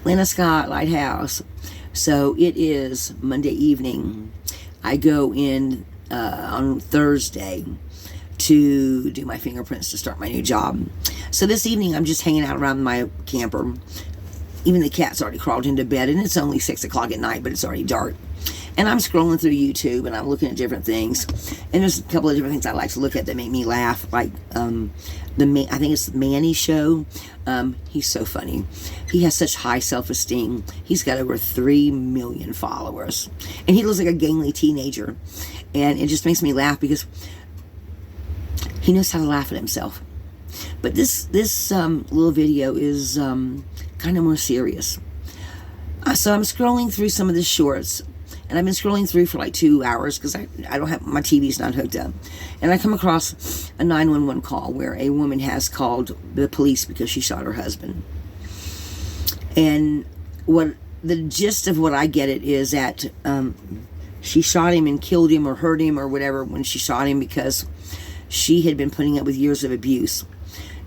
Lana Scott Lighthouse. So it is Monday evening. I go in on Thursday to do my fingerprints to start my new job. So this evening I'm just hanging out around my camper. Even the cat's already crawled into bed, and it's only 6 o'clock at night, but it's already dark. And I'm scrolling through YouTube, and I'm looking at different things. And there's a couple of different things I like to look at that make me laugh. Like, I think it's the Manny Show. He's so funny. He has such high self-esteem. He's got over 3 million followers. And he looks like a gangly teenager. And it just makes me laugh because he knows how to laugh at himself. But this little video is kind of more serious. So I'm scrolling through some of the shorts, and I've been scrolling through for like 2 hours because I don't have, my TV's not hooked up. And I come across a 911 call where a woman has called the police because she shot her husband. And what the gist of what I get it is that she shot him and killed him or hurt him or whatever when she shot him because she had been putting up with years of abuse.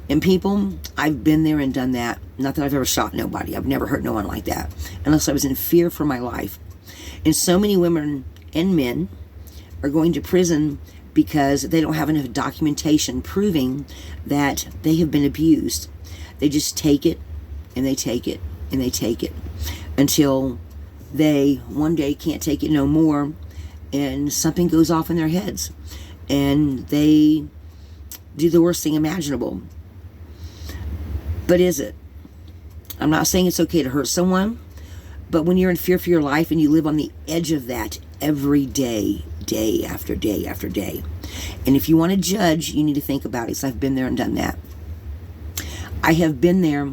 And people, I've been there and done that. Not that I've ever shot nobody. I've never hurt no one like that. Unless I was in fear for my life. And so many women and men are going to prison because they don't have enough documentation proving that they have been abused. They just take it, and they take it, and they take it. Until they one day can't take it no more, and something goes off in their heads. And they do the worst thing imaginable. But is it? I'm not saying it's okay to hurt someone, but when you're in fear for your life and you live on the edge of that every day, day after day after day. And if you want to judge, you need to think about it, because I've been there and done that. I have been there,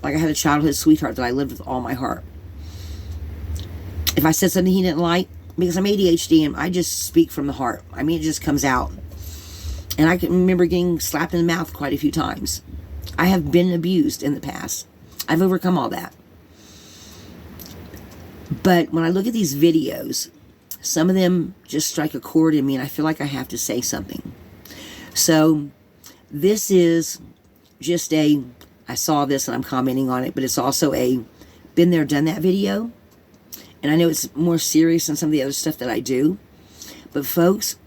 like I had a childhood sweetheart that I lived with all my heart. If I said something he didn't like, because I'm ADHD and I just speak from the heart. I mean, it just comes out. And I can remember getting slapped in the mouth quite a few times. I have been abused in the past. I've overcome all that. But when I look at these videos, some of them just strike a chord in me, and I feel like I have to say something. So this is just I saw this and I'm commenting on it, but it's also a been there, done that video. And I know it's more serious than some of the other stuff that I do. But folks,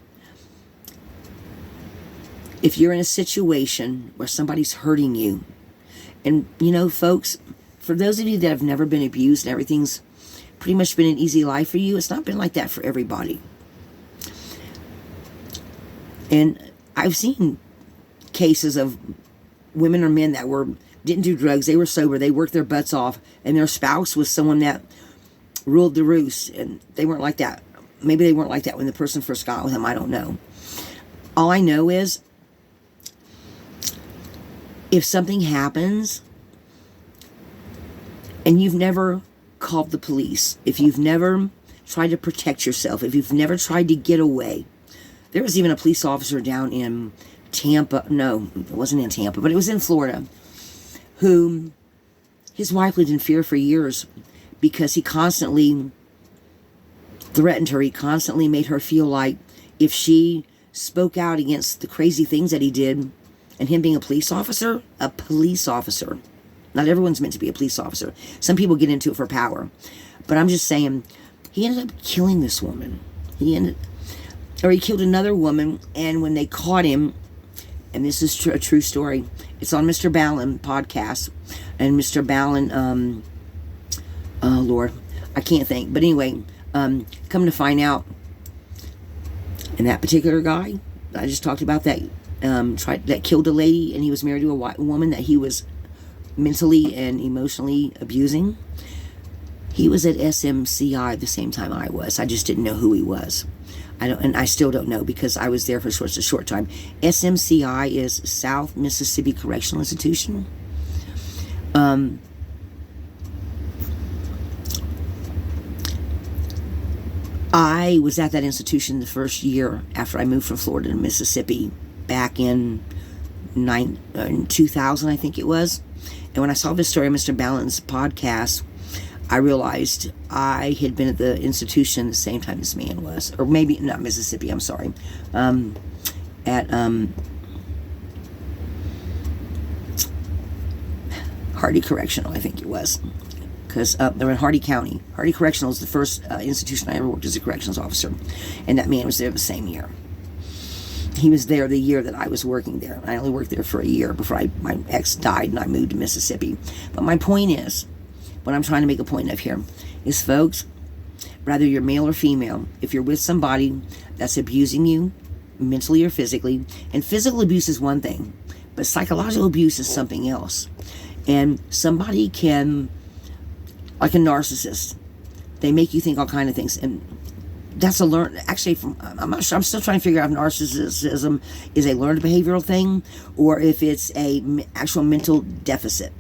if you're in a situation where somebody's hurting you, and you know, folks, for those of you that have never been abused and everything's pretty much been an easy life for you, it's not been like that for everybody. And I've seen cases of women or men that didn't do drugs, they were sober, they worked their butts off, and their spouse was someone that ruled the roost, and they weren't like that. Maybe they weren't like that when the person first got with them, I don't know. All I know is, if something happens and you've never called the police, if you've never tried to protect yourself, if you've never tried to get away. There was even a police officer down in Tampa, no, it wasn't in Tampa, but it was in Florida, whom his wife lived in fear for years because he constantly threatened her. He constantly made her feel like if she spoke out against the crazy things that he did, and him being a police officer, not everyone's meant to be a police officer. Some people get into it for power. But I'm just saying, he ended up killing this woman. He killed another woman, and when they caught him, and this is a true story, it's on Mr. Ballin podcast, and Mr. Ballin, oh Lord, I can't think, but anyway, come to find out, and that particular guy, I just talked about that, that killed a lady, and he was married to a white woman that he was mentally and emotionally abusing. He was at SMCI the same time I was. I just didn't know who he was. I still don't know because I was there for such a short time. SMCI is South Mississippi Correctional Institution. I was at that institution the first year after I moved from Florida to Mississippi back in 2000, I think it was. And when I saw this story on Mr. Ballin's podcast, I realized I had been at the institution the same time this man was. Or maybe, not Mississippi, I'm sorry. At Hardy Correctional, I think it was. because they're in Hardy County. Hardy Correctional is the first institution I ever worked as a corrections officer, and that man was there the same year. He was there the year that I was working there. I only worked there for a year before my ex died and I moved to Mississippi. But my point is, what I'm trying to make a point of here is, folks, whether you're male or female, if you're with somebody that's abusing you mentally or physically, and physical abuse is one thing, but psychological abuse is something else. And somebody can, like a narcissist, they make you think all kind of things. And that's a learned, actually, I'm not sure, I'm still trying to figure out if narcissism is a learned behavioral thing or if it's a actual mental deficit.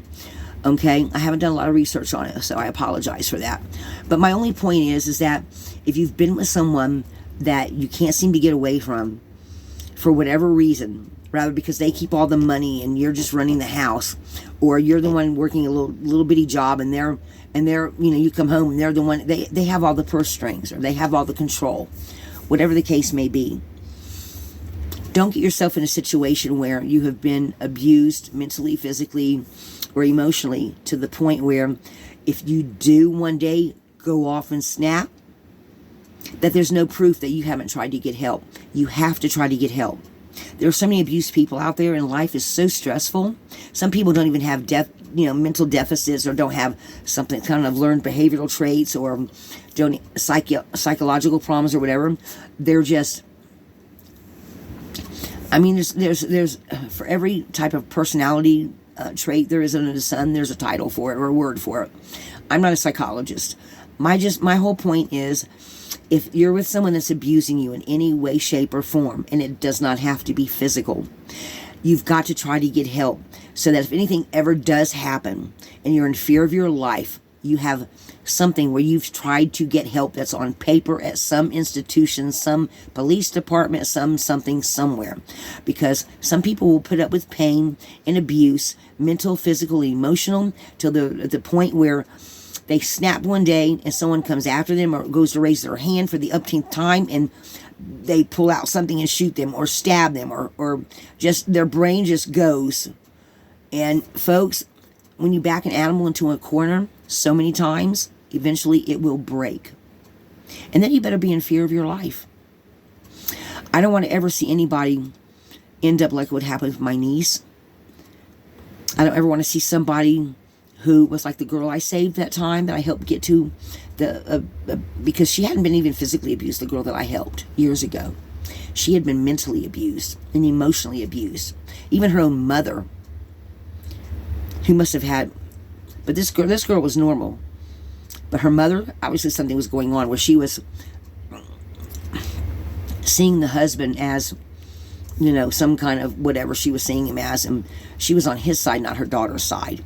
Okay, I haven't done a lot of research on it, so I apologize for that. But my only point is that if you've been with someone that you can't seem to get away from for whatever reason, rather because they keep all the money and you're just running the house, or you're the one working a little bitty job and they're you come home and they're the one, they have all the purse strings, or they have all the control, whatever the case may be. Don't get yourself in a situation where you have been abused mentally, physically, or emotionally to the point where if you do one day go off and snap, that there's no proof that you haven't tried to get help. You have to try to get help. There are so many abused people out there, and life is so stressful. Some people don't even have mental deficits, or don't have something kind of learned behavioral traits, or don't psychological problems or whatever. They're just, there's for every type of personality trait there is under the sun, there's a title for it or a word for it. I'm not a psychologist. My whole point is, if you're with someone that's abusing you in any way, shape, or form, and it does not have to be physical, you've got to try to get help, so that if anything ever does happen and you're in fear of your life, you have something where you've tried to get help that's on paper at some institution, some police department, something somewhere. Because some people will put up with pain and abuse, mental, physical, emotional, till the point where they snap one day and someone comes after them or goes to raise their hand for the umpteenth time and they pull out something and shoot them or stab them, or just their brain just goes. And folks, when you back an animal into a corner so many times, eventually it will break. And then you better be in fear of your life. I don't want to ever see anybody end up like what happened with my niece. I don't ever want to see somebody who was like the girl I saved that time that I helped get to because she hadn't been even physically abused, the girl that I helped years ago. She had been mentally abused and emotionally abused. Even her own mother, who must have had, but this girl was normal. But her mother, obviously something was going on where she was seeing the husband as, some kind of whatever she was seeing him as, and she was on his side, not her daughter's side.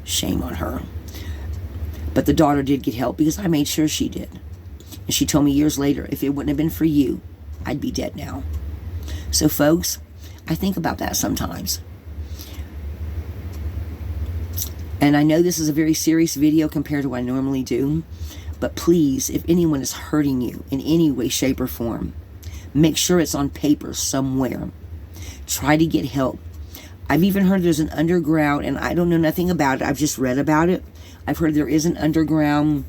Shame on her. But the daughter did get help because I made sure she did. And she told me years later, if it wouldn't have been for you, I'd be dead now. So folks, I think about that sometimes. And I know this is a very serious video compared to what I normally do, but please, if anyone is hurting you in any way, shape, or form, make sure it's on paper somewhere. Try to get help. I've even heard there's an underground, and I don't know nothing about it, I've just read about it. I've heard there is an underground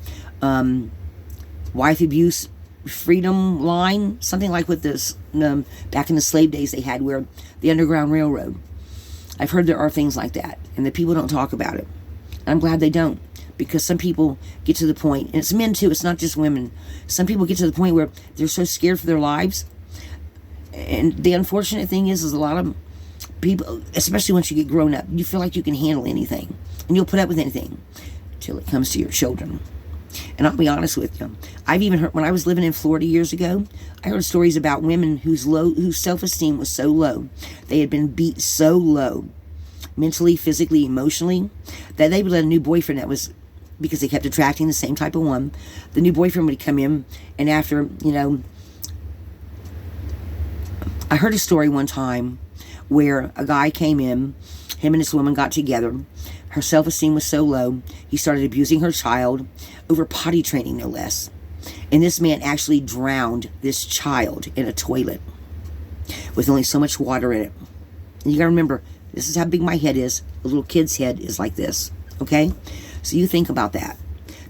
wife abuse freedom line, something like with this, back in the slave days they had, where the Underground Railroad. I've heard there are things like that, and the people don't talk about it. I'm glad they don't, because some people get to the point, and it's men too, it's not just women. Some people get to the point where they're so scared for their lives. And the unfortunate thing is a lot of people, especially once you get grown up, you feel like you can handle anything, and you'll put up with anything till it comes to your children. And I'll be honest with you, I've even heard, when I was living in Florida years ago, I heard stories about women whose self-esteem was so low, they had been beat so low, mentally, physically, emotionally, that they would let a new boyfriend that was, because they kept attracting the same type of one, the new boyfriend would come in, and after, I heard a story one time where a guy came in, him and this woman got together, her self-esteem was so low, he started abusing her child over potty training, no less. And this man actually drowned this child in a toilet with only so much water in it. And you gotta remember, this is how big my head is. A little kid's head is like this, okay? So you think about that.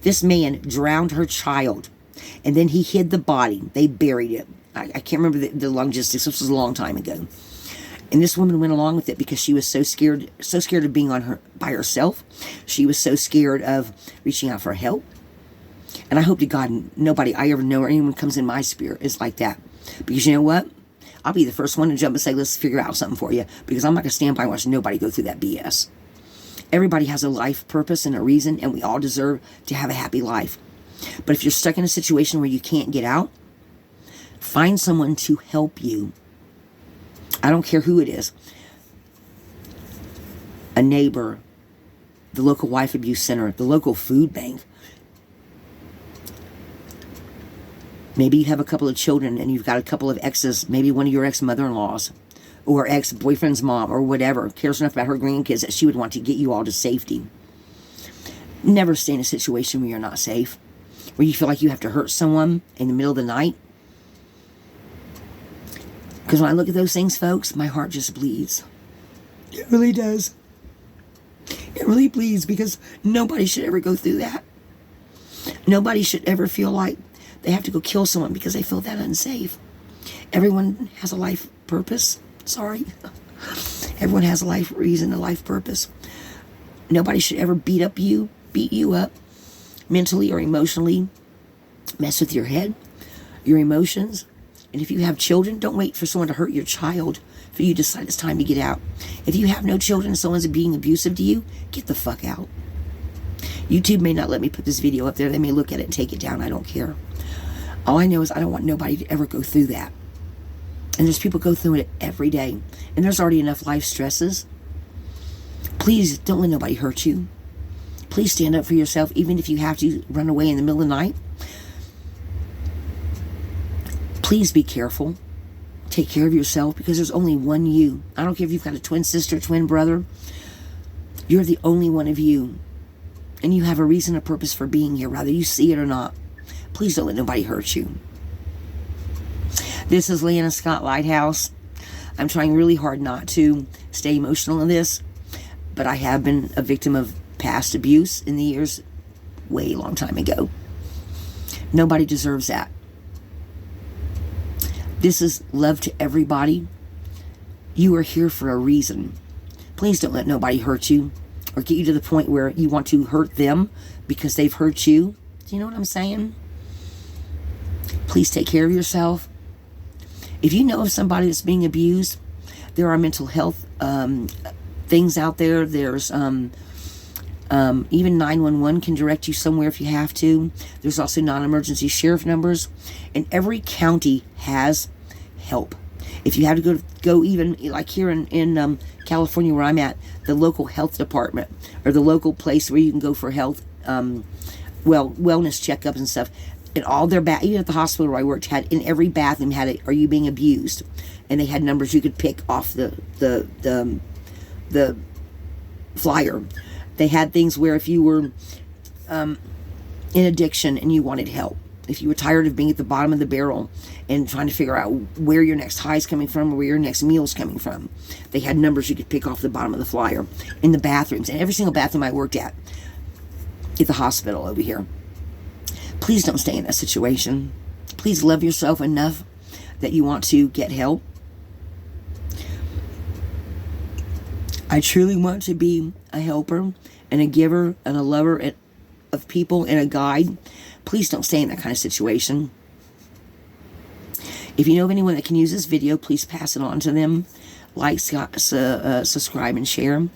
This man drowned her child, and then he hid the body. They buried it. I can't remember the logistics. This was a long time ago. And this woman went along with it because she was so scared of being by herself. She was so scared of reaching out for help. And I hope to God nobody I ever know or anyone comes in my spirit is like that. Because you know what? I'll be the first one to jump and say, let's figure out something for you. Because I'm not going to stand by and watch nobody go through that BS. Everybody has a life purpose and a reason, and we all deserve to have a happy life. But if you're stuck in a situation where you can't get out, find someone to help you. I don't care who it is. A neighbor, the local wife abuse center, the local food bank. Maybe you have a couple of children and you've got a couple of exes, maybe one of your ex-mother-in-laws or ex-boyfriend's mom or whatever cares enough about her grandkids that she would want to get you all to safety. Never stay in a situation where you're not safe, where you feel like you have to hurt someone in the middle of the night. Because when I look at those things, folks, my heart just bleeds. It really does. It really bleeds because nobody should ever go through that. Nobody should ever feel like they have to go kill someone because they feel that unsafe. Everyone has a life purpose. Sorry. Everyone has a life reason, a life purpose. Nobody should ever beat you up mentally or emotionally, mess with your head, your emotions. And if you have children, don't wait for someone to hurt your child for you to decide it's time to get out. If you have no children and someone's being abusive to you, get the fuck out. YouTube may not let me put this video up there. They may look at it and take it down. I don't care. All I know is I don't want nobody to ever go through that. And there's people go through it every day. And there's already enough life stresses. Please don't let nobody hurt you. Please stand up for yourself, even if you have to run away in the middle of the night. Please be careful. Take care of yourself because there's only one you. I don't care if you've got a twin sister, twin brother. You're the only one of you. And you have a reason, a purpose for being here, whether you see it or not. Please don't let nobody hurt you. This is Leanna Scott Lighthouse. I'm trying really hard not to stay emotional in this, but I have been a victim of past abuse in the years, way long time ago. Nobody deserves that. This is love to everybody. You are here for a reason. Please don't let nobody hurt you or get you to the point where you want to hurt them because they've hurt you. Do you know what I'm saying? Please take care of yourself. If you know of somebody that's being abused, there are mental health things out there. There's even 911 can direct you somewhere if you have to. There's also non-emergency sheriff numbers. And every county has help. If you have to go even like here in California where I'm at, the local health department or the local place where you can go for health, wellness checkups and stuff. And all their even at the hospital where I worked, had in every bathroom had it. Are you being abused? And they had numbers you could pick off the flyer. They had things where if you were in addiction and you wanted help, if you were tired of being at the bottom of the barrel and trying to figure out where your next high is coming from or where your next meal is coming from, they had numbers you could pick off the bottom of the flyer in the bathrooms. And every single bathroom I worked at the hospital over here. Please don't stay in that situation. Please love yourself enough that you want to get help. I truly want to be a helper and a giver and a lover of people and a guide. Please don't stay in that kind of situation. If you know of anyone that can use this video, please pass it on to them. Like, subscribe, and share. And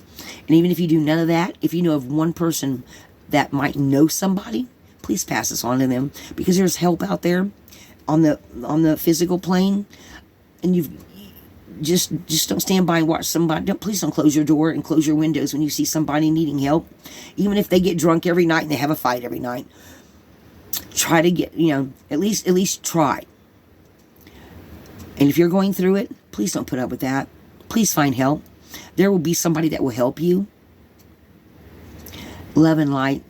even if you do none of that, if you know of one person that might know somebody, please pass this on to them, because there's help out there on the physical plane, and you've just don't stand by and watch somebody. Please don't close your door and close your windows when you see somebody needing help, even if they get drunk every night and they have a fight every night. Try to get, at least try. And if you're going through it, please don't put up with that. Please find help. There will be somebody that will help you. Love and light.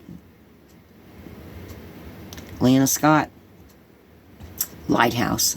Leanna Scott Lighthouse.